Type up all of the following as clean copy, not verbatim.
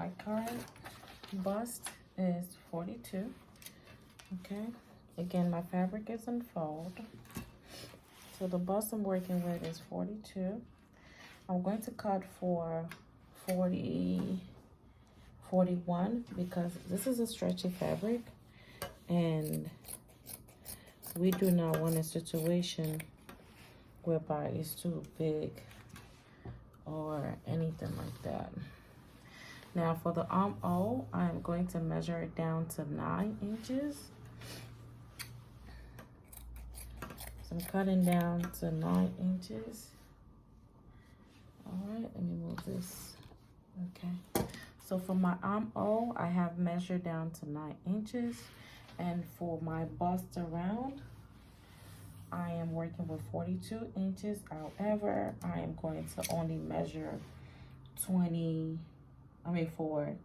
my current bust is 42. Okay, again, my fabric is in fold. So the bust I'm working with is 42. I'm going to cut for 41 because this is a stretchy fabric and we do not want a situation whereby it's too big or anything like that. Now for the armhole, I'm going to measure it down to 9 inches. So I'm cutting down to 9 inches. All right, let me move this. Okay, so for my armhole, I have measured down to 9 inches. And for my bust around, I am working with 42 inches. However, I am going to only measure for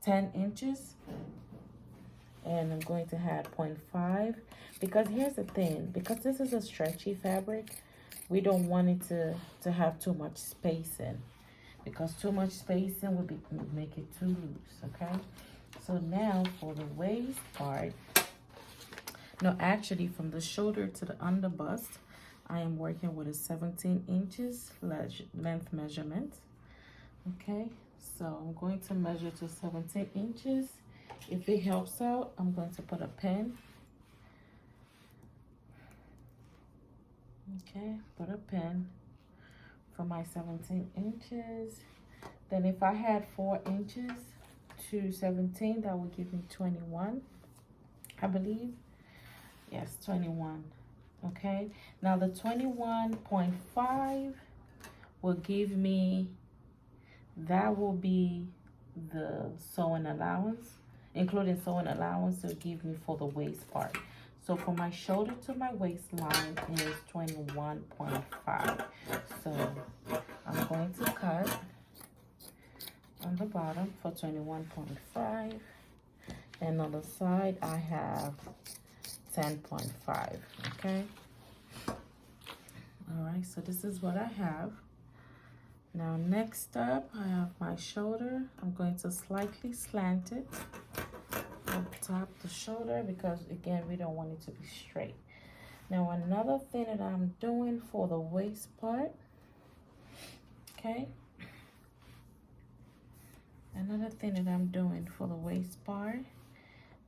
10 inches. And I'm going to add 0.5 because here's the thing, because this is a stretchy fabric, we don't want it to have too much spacing, because too much spacing would make it too loose. Okay, so now for the waist part, no, actually from the shoulder to the under bust, I am working with a 17 inches length measurement. Okay, so I'm going to measure to 17 inches. If it helps out, I'm going to put a pin. Okay, put a pin for my 17 inches. Then if I had 4 inches to 17, that would give me 21, I believe. Yes, 21. Okay, now the 21.5 will give me, that will be the sewing allowance, including sewing allowance, will give me for the waist part. So for my shoulder to my waistline is 21.5. So I'm going to cut on the bottom for 21.5, and on the side I have 10.5. Okay, all right, so this is what I have. Now next up, I have my shoulder. I'm going to slightly slant it on top the shoulder because again, we don't want it to be straight. Now another thing that I'm doing for the waist part, okay, another thing that I'm doing for the waist part,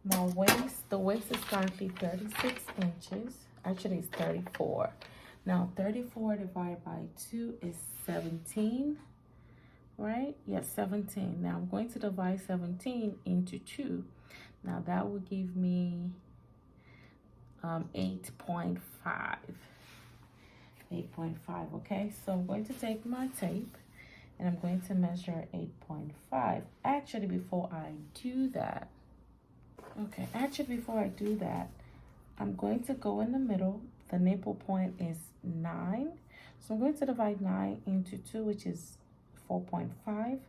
my waist, the waist is currently 36 inches. Actually, it's 34. Now, 34 divided by 2 is 17, right? Yes, 17. Now, I'm going to divide 17 into 2. Now, that will give me 8.5. 8.5, okay? So, I'm going to take my tape and I'm going to measure 8.5. Actually, before I do that, I'm going to go in the middle. The nipple point is 9. So I'm going to divide 9 into 2, which is 4.5.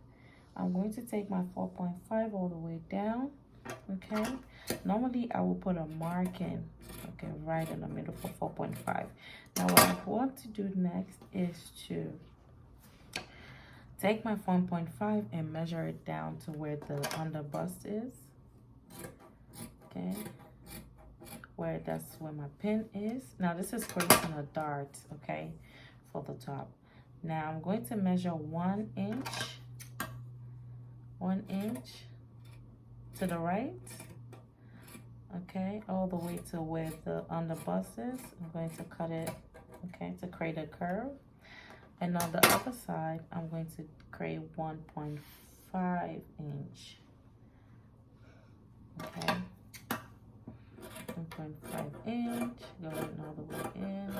I'm going to take my 4.5 all the way down, okay? Normally, I will put a marking, okay, right in the middle for 4.5. Now, what I want to do next is to take my 4.5 and measure it down to where the under bust is, okay? That's where my pin is. Now this is creating a dart, okay, for the top. Now I'm going to measure 1 inch to the right, okay, all the way to where the under bust is. I'm going to cut it, okay, to create a curve. And on the other side, I'm going to create 1.5 inch, okay. 1.5 inch, going all the way in,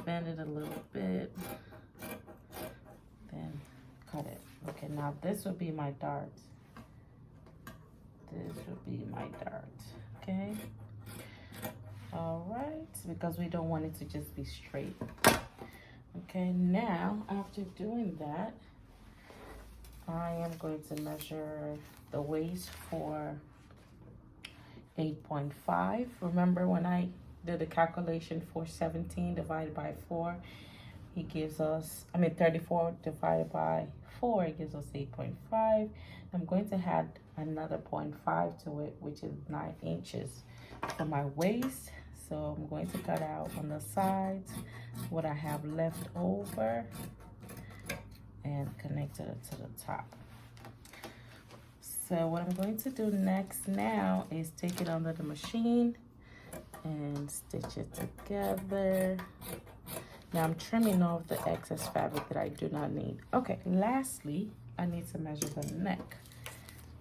bend it a little bit, then cut it. Okay, now this would be my dart. This would be my dart, okay? All right, because we don't want it to just be straight. Okay, now after doing that, I am going to measure the waist for 8.5. Remember when I did the calculation for 17 divided by 4, He gives us, 34 divided by 4, it gives us 8.5. I'm going to add another 0.5 to it, which is 9 inches for my waist. So I'm going to cut out on the sides what I have left over and connect it to the top. So what I'm going to do next now is take it under the machine and stitch it together. Now I'm trimming off the excess fabric that I do not need. Okay, lastly, I need to measure the neck.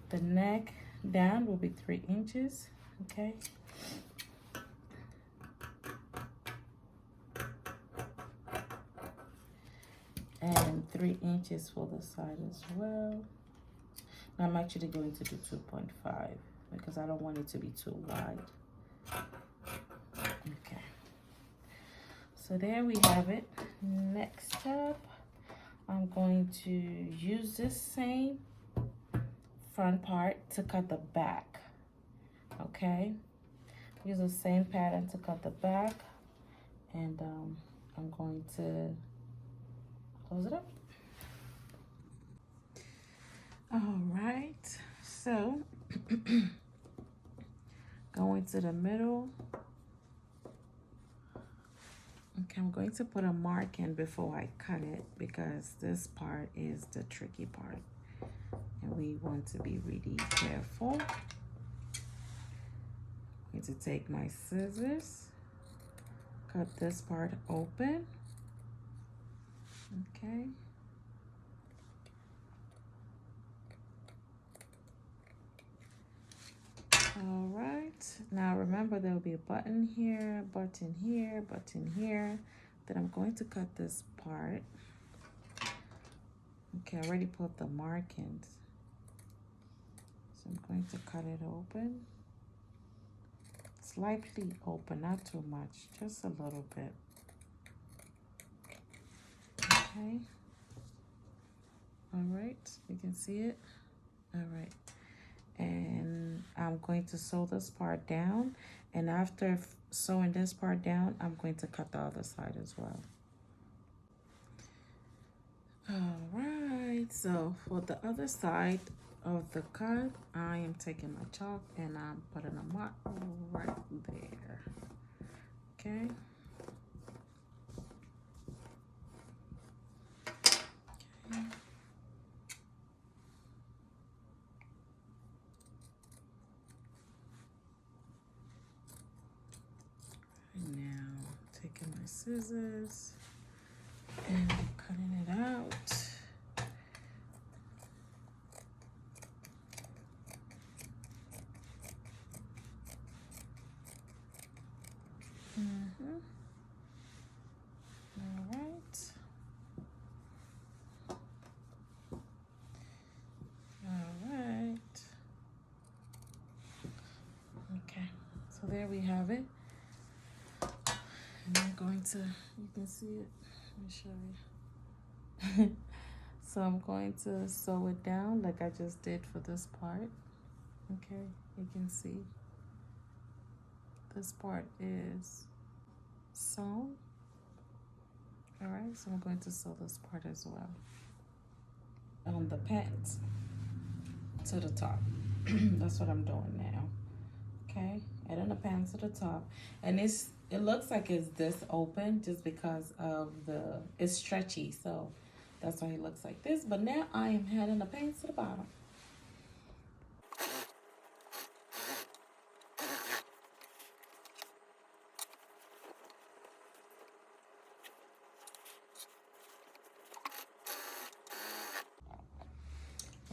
The neck down will be 3 inches, okay? And 3 inches for the side as well. Now I'm actually going to do 2.5 because I don't want it to be too wide. Okay. So there we have it. Next up, I'm going to use this same front part to cut the back. Okay. Use the same pattern to cut the back. And I'm going to close it up. All right, so going to the middle. Okay, I'm going to put a mark in before I cut it because this part is the tricky part and we want to be really careful. I'm going to take my scissors, cut this part open. Okay. All right, now remember there will be a button here, button here, button here. Then I'm going to cut this part. Okay, I already put the markings. So I'm going to cut it open. Slightly open, not too much, just a little bit. Okay. All right, you can see it. All right. And I'm going to sew this part down, and after sewing this part down, I'm going to cut the other side as well. All right, so for the other side of the cut, I am taking my chalk and I'm putting a mark right there. Okay. Taking my scissors and cutting it out. All right. All right. Okay, so there we have it. And I'm going to, you can see it, let me show you. So I'm going to sew it down like I just did for this part. Okay, you can see this part is sewn. All right, so I'm going to sew this part as well. On the pants to the top. That's what I'm doing now. Okay, adding the pants to the top, and it looks like it's this open just because of it's stretchy, so that's why it looks like this. But now I am adding the pants to the bottom.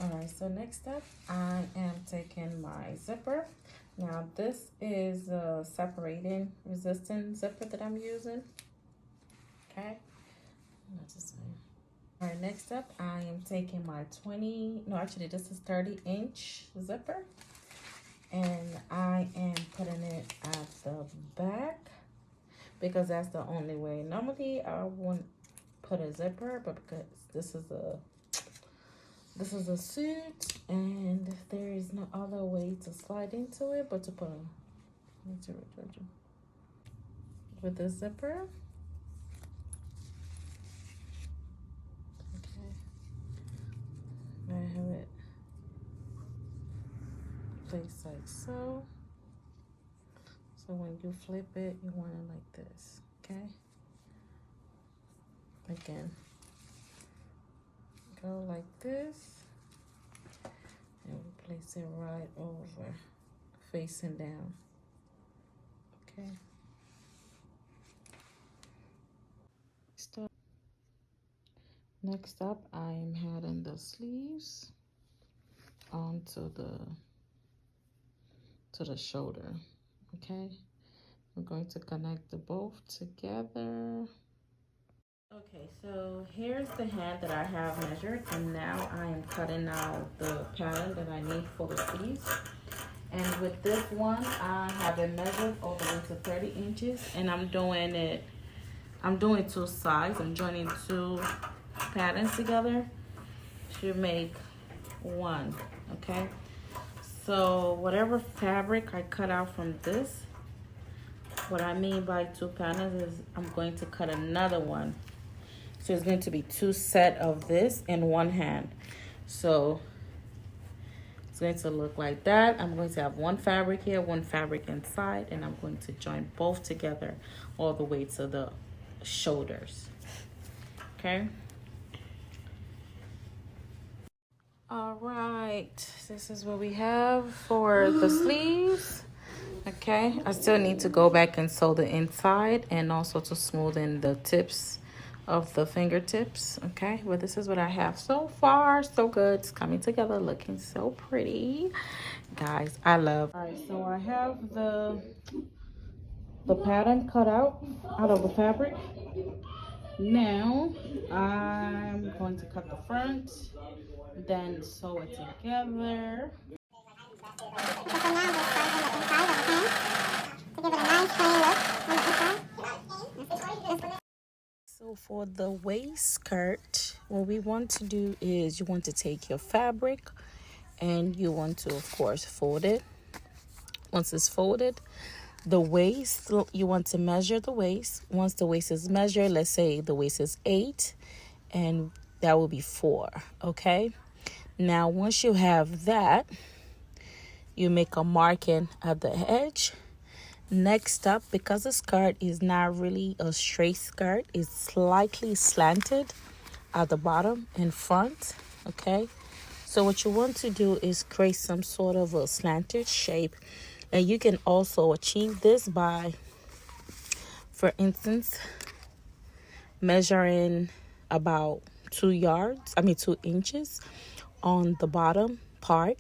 All right, so next up, I am taking my zipper. Now this is a separating resistant zipper that I'm using. Okay, all right, next up, I am taking my this is 30-inch zipper, and I am putting it at the back because that's the only way. Normally, I wouldn't put a zipper, but because this is a suit, and there is no other way to slide into it but to put with the zipper. place like so. So when you flip it, you want it like this, okay? Again, go like this, and we place it right over, facing down, okay? Next up, I'm adding the sleeves onto the shoulder, okay? I'm going to connect the both together. Okay, so here's the hand that I have measured, and now I am cutting out the pattern that I need for the sleeves. And with this one, I have it measured all the way to 30 inches, and I'm doing two sides. I'm joining two patterns together to make one, okay? So whatever fabric I cut out from this, what I mean by two patterns is I'm going to cut another one. So it's going to be two sets of this in one hand. So it's going to look like that. I'm going to have one fabric here, one fabric inside, and I'm going to join both together all the way to the shoulders, okay? All right, this is what we have for the sleeves. Okay, I still need to go back and sew the inside and also to smoothen the tips of the fingertips, okay? But this is what I have so far. So good. It's coming together, looking so pretty. Guys, I love. All right, so I have the pattern cut out of the fabric. Now I'm going to cut the front, then sew it together. So for the waist skirt, what we want to do is you want to take your fabric and you want to, of course, fold it. Once it's folded, the waist, you want to measure the waist. Once the waist is measured, let's say the waist is 8 and that will be 4, okay? Now, once you have that, you make a marking at the edge. Next up, because the skirt is not really a straight skirt, it's slightly slanted at the bottom and front, okay? So what you want to do is create some sort of a slanted shape, and you can also achieve this by, for instance, measuring about 2 inches on the bottom part.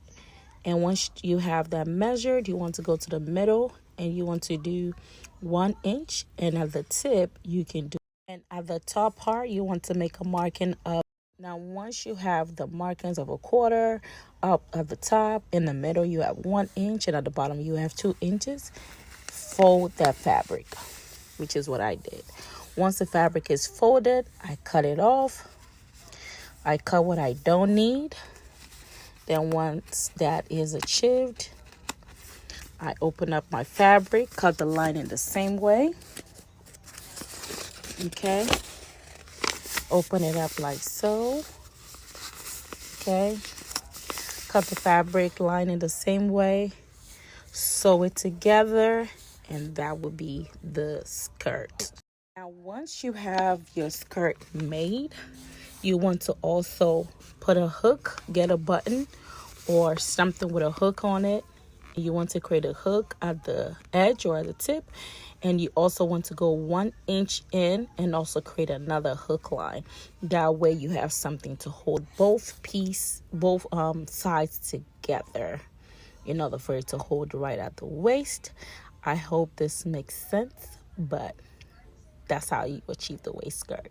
And once you have that measured, you want to go to the middle and you want to do 1 inch, and at the tip you can do, and at the top part you want to make a marking of. Now once you have the markings of 1/4 up at the top, in the middle you have 1 inch, and at the bottom you have 2 inches, fold that fabric, which is what I did. Once the fabric is folded, I cut it off. I cut what I don't need. Then once that is achieved, I open up my fabric, cut the line in the same way, okay? Open it up like so, okay? Cut the fabric line in the same way, sew it together, and that will be the skirt. Now, once you have your skirt made, you want to also put a hook, get a button or something with a hook on it. You want to create a hook at the edge or at the tip, and you also want to go 1 inch in and also create another hook line. That way you have something to hold both sides together in order for it to hold right at the waist. I hope this makes sense, but that's how you achieve the waist skirt.